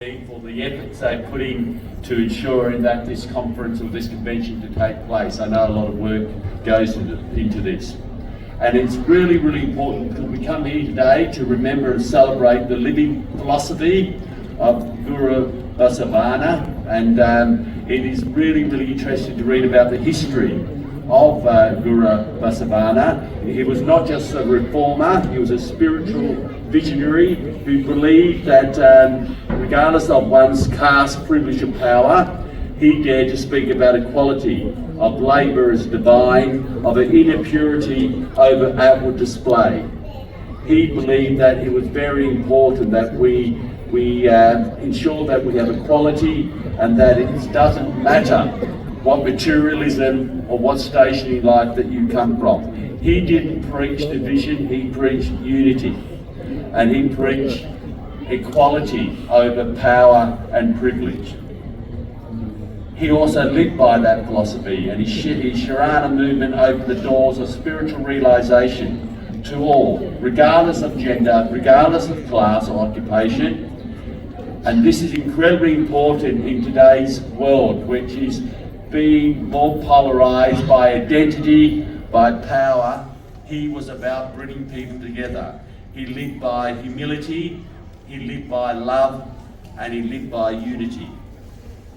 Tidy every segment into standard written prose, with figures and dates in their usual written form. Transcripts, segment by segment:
for the efforts they put in to ensuring that this conference or this convention to take place. I know a lot of work goes into this. And it's really, really important because we come here today to remember and celebrate the living philosophy of Guru Vasavana, and it is really, really interesting to read about the history of Guru Vasavana. He was not just a reformer, he was a spiritual visionary who believed that regardless of one's caste, privilege and power, he dared to speak about equality, of labour as divine, of an inner purity over outward display. He believed that it was very important that we ensure that we have equality and that it doesn't matter what materialism or what station in life that you come from. He didn't preach division, he preached unity. And he preached equality over power and privilege. He also lived by that philosophy, and his Sharana movement opened the doors of spiritual realisation to all, regardless of gender, regardless of class or occupation. And this is incredibly important in today's world, which is being more polarised by identity, by power. He was about bringing people together. He lived by humility, he lived by love, and he lived by unity.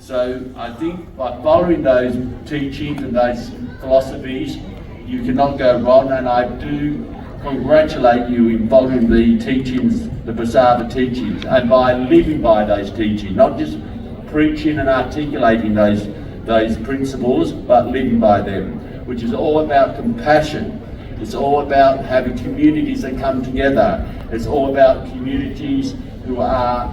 So I think by following those teachings and those philosophies, you cannot go wrong, and I do congratulate you in following the teachings, the Vasava teachings, and by living by those teachings, not just preaching and articulating those principles, but living by them, which is all about compassion. It's all about having communities that come together. It's all about communities who are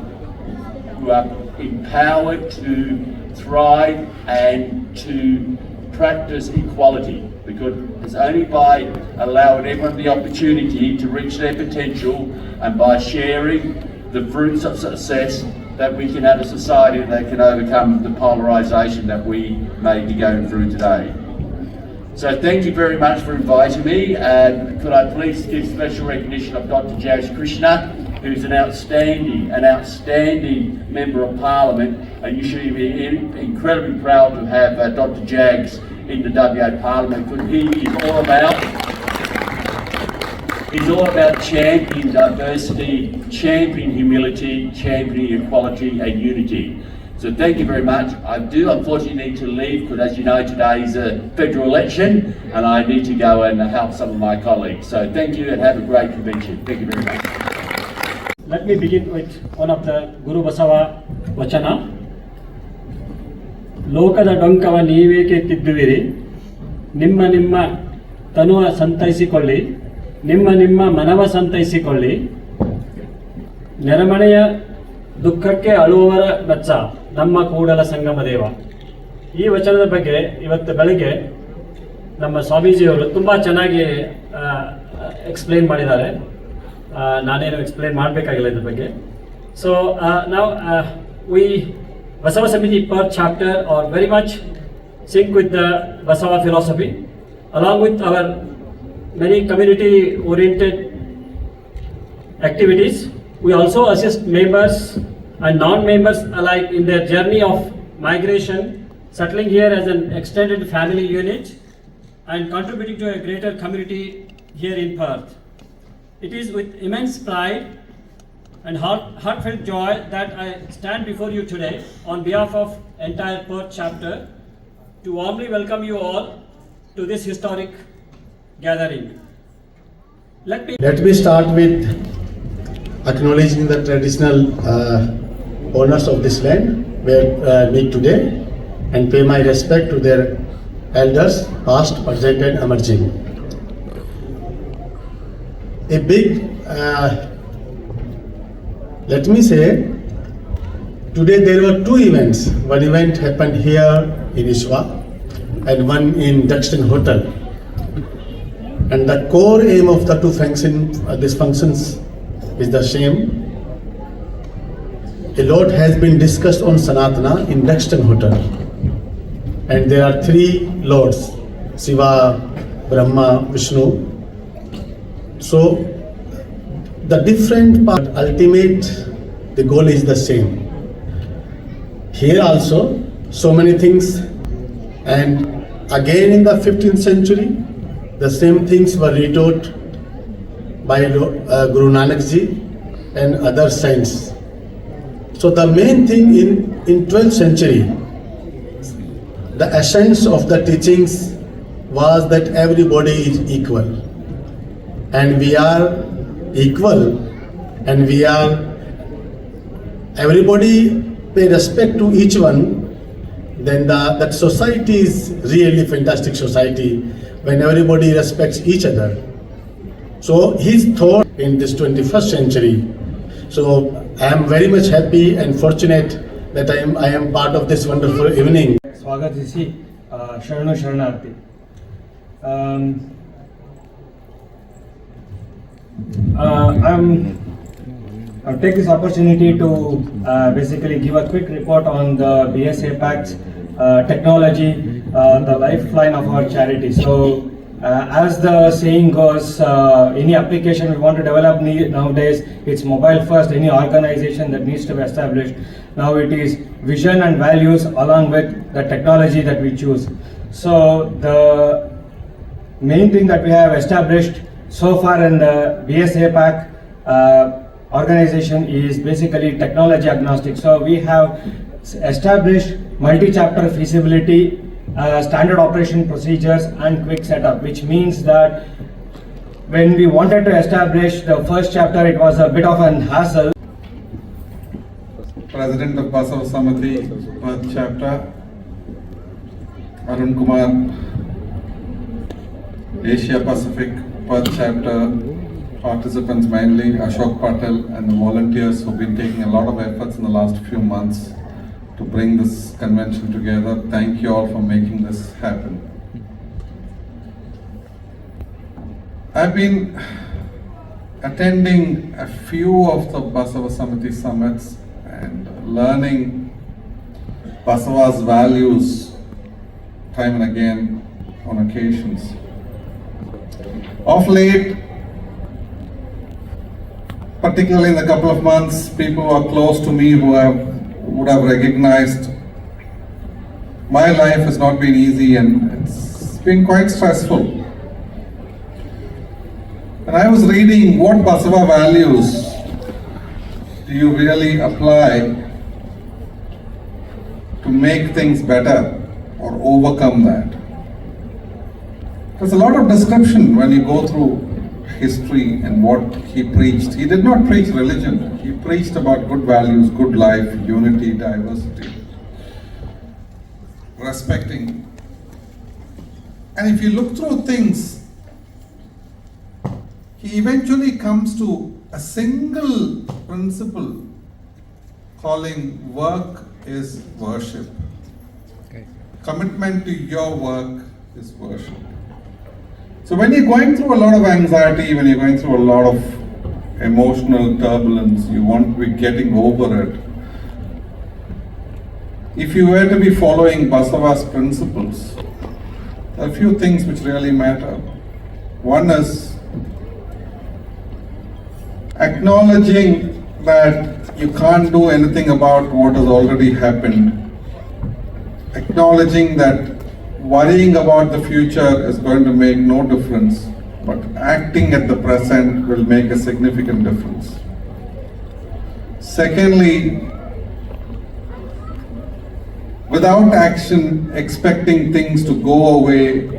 empowered to thrive and to practice equality, because it's only by allowing everyone the opportunity to reach their potential and by sharing the fruits of success that we can have a society that can overcome the polarisation that we may be going through today. So thank you very much for inviting me, and could I please give special recognition of Dr. Jags Krishna, who's an outstanding Member of Parliament, and you should be incredibly proud to have Dr. Jags in the WA Parliament, because he is all about championing diversity, championing humility, championing equality and unity. So thank you very much. I do unfortunately need to leave because, as you know, today is a federal election and I need to go and help some of my colleagues. So thank you and have a great convention. Thank you very much. Let me begin with one of the Guru Basava Vachana. ಲೋಕದ ಡೊಂಕವ ನೀವೇಕೆ ತಿದ್ದುವಿರಿ, ನಿಮ್ಮ ನಿಮ್ಮ ತನುವ ಸಂತೈಸಿಕೊಳ್ಳಿ, ನಿಮ್ಮ ನಿಮ್ಮ ಮನವ ಸಂತೈಸಿಕೊಳ್ಳಿ, ನೆರೆಮನೆಯ ದುಃಖಕ್ಕೆ ಅಳುವವರ ಬೆಚ್ಚ ನಮ್ಮ ಕೂಡಲ ಸಂಗಮ ದೇವ. ಈ ವಚನದ ಬಗ್ಗೆ ಇವತ್ತು ಬೆಳಗ್ಗೆ ನಮ್ಮ ಸ್ವಾಮೀಜಿಯವರು ತುಂಬ ಚೆನ್ನಾಗಿ ಎಕ್ಸ್ಪ್ಲೇನ್ ಮಾಡಿದ್ದಾರೆ. ನಾನೇನು ಎಕ್ಸ್ಪ್ಲೇನ್ ಮಾಡಬೇಕಾಗಿಲ್ಲ ಇದ್ರ ಬಗ್ಗೆ. ಸೊ ನಾವು Vasava Samiti Perth chapter are very much sync with the Vasava philosophy, along with our many community oriented activities. We also assist members and non-members alike in their journey of migration, settling here as an extended family unit and contributing to a greater community here in Perth. It is with immense pride and heartfelt joy that I stand before you today on behalf of entire Perth chapter to warmly welcome you all to this historic gathering. Let me start with acknowledging the traditional owners of this land where we meet today and pay my respect to their elders past, present and emerging. A big let me say, today there were two events. One event happened here in Ishwa and one in Duxton Hotel. And the core aim of the two these functions is the same. A lot has been discussed on Sanatana in Duxton Hotel. And there are three lords, Shiva, Brahma, Vishnu. So the different part, ultimate, the goal is the same. Here also, so many things. And again in the 15th century, the same things were retaught by Guru Nanak Ji and other saints. So the main thing in 12th century, the essence of the teachings was that everybody is equal. And we are equal, and we are, everybody pay respect to each one, then that society is really fantastic society when everybody respects each other. So his thought in this 21st century. So I am very much happy and fortunate that I am part of this wonderful evening. ಸ್ವಾಗತಿಸಿ ಶರಣು ಶರಣಾರ್ಥಿ. I'll take this opportunity to basically give a quick report on the BSA Pact's technology, the lifeline of our charity. So as the saying goes, any application we want to develop nowadays, it's mobile first. Any organization that needs to be established, now it is vision and values along with the technology that we choose. So the main thing that we have established so far in the BSA Pact organization is basically technology agnostic. So we have established multi-chapter feasibility, standard operation procedures and quick setup, which means that when we wanted to establish the first chapter, it was a bit of an hassle. President of Basava Samati Perth chapter, Arun Kumar, Asia Pacific Perth chapter participants, mainly Ashok Patel and the volunteers who've been taking a lot of efforts in the last few months to bring this convention together. Thank you all for making this happen. I've been attending a few of the Basava Samati summits and learning Basava's values time and again on occasions. Of late, particularly in the couple of months, people who are close to me would have recognized my life has not been easy and it's been quite stressful. And I was reading, what Basava values do you really apply to make things better or overcome that? There's a lot of description when you go through history and what he preached. He did not preach religion. He preached about good values, good life, unity, diversity, respecting. And if you look through things, he eventually comes to a single principle, calling work is worship. Commitment to your work is worship. So when you're going through a lot of anxiety, when you're going through a lot of emotional turbulence, you want to be getting over it. If you were to be following Basava's principles, there are a few things which really matter. One is acknowledging that you can't do anything about what has already happened. Acknowledging that worrying about the future is going to make no difference, but acting at the present will make a significant difference. Secondly, without action, expecting things to go away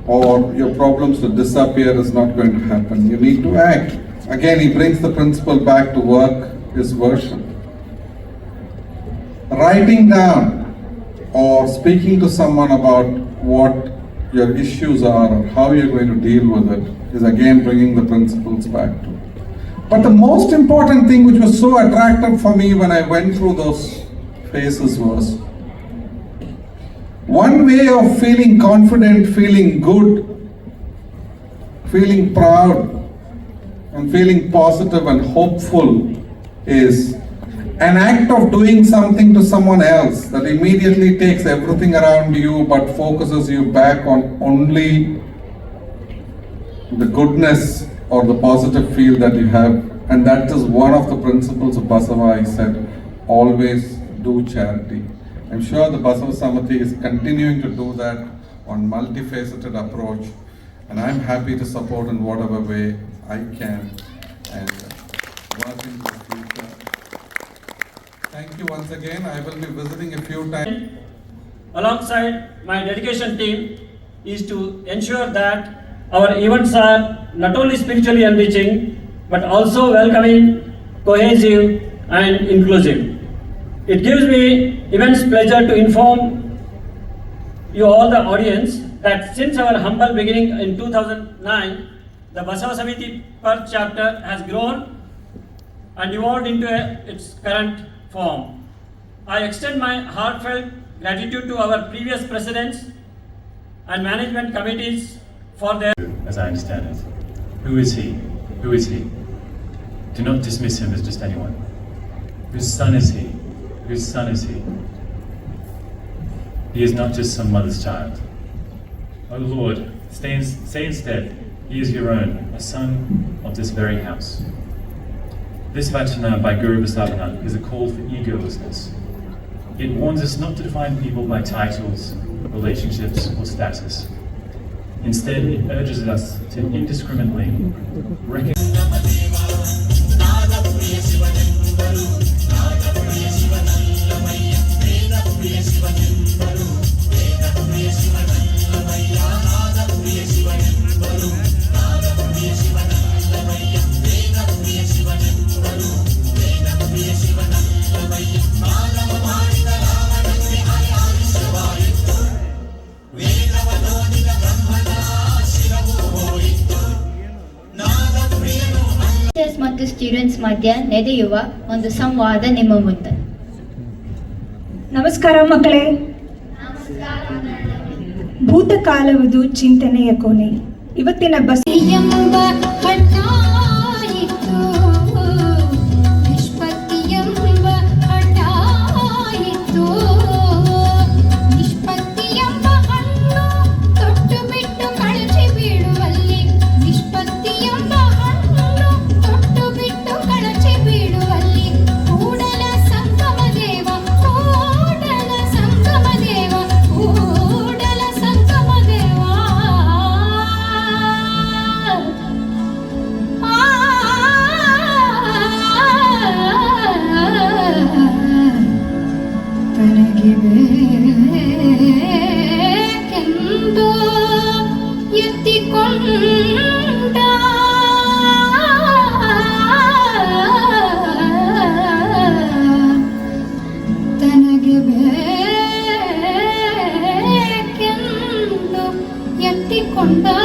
or your problems to disappear is not going to happen. You need to act. Again, he brings the principle back to work is worship. Writing down or speaking to someone about what your issues are or how you're going to deal with it is again bringing the principles back to it. But the most important thing which was so attractive for me when I went through those phases was one way of feeling confident, feeling good, feeling proud and feeling positive and hopeful is an act of doing something to someone else that immediately takes everything around you but focuses you back on only the goodness or the positive feel that you have. And that is one of the principles of Basava. He said, always do charity. I'm sure the Basava Samati is continuing to do that on multifaceted approach, and I'm happy to support in whatever way I can and work into the future. Thank you once again. I will be visiting a few times. Alongside my dedication team is to ensure that our events are not only spiritually enriching but also welcoming, cohesive and inclusive. It gives me immense pleasure to inform you all the audience that since our humble beginning in 2009, the Basava Samiti Perth chapter has grown and evolved into its current form. I extend my heartfelt gratitude to our previous presidents and management committees for their... As I understand it. Who is he? Who is he? Do not dismiss him as just anyone. Whose son is he? Whose son is he? He is not just some mother's child. O Lord, say instead, he is your own, a son of this very house. This Vachana by Guru Vasavana is a call for egolessness. It warns us not to define people by titles, relationships, or status. Instead, it urges us to indiscriminately recognize ಮತ್ತು students ಮಧ್ಯ ನಡೆಯುವ ಒಂದು ಸಂವಾದ ನಿಮ್ಮ ಮುಂದೆ. ನಮಸ್ಕಾರ ಮಕ್ಕಳೇ. ಭೂತಕಾಲವುದು ಚಿಂತನೆಯ ಕೊನೆ. ಇವತ್ತಿನ ಬಸ್ ಕೊಂಡ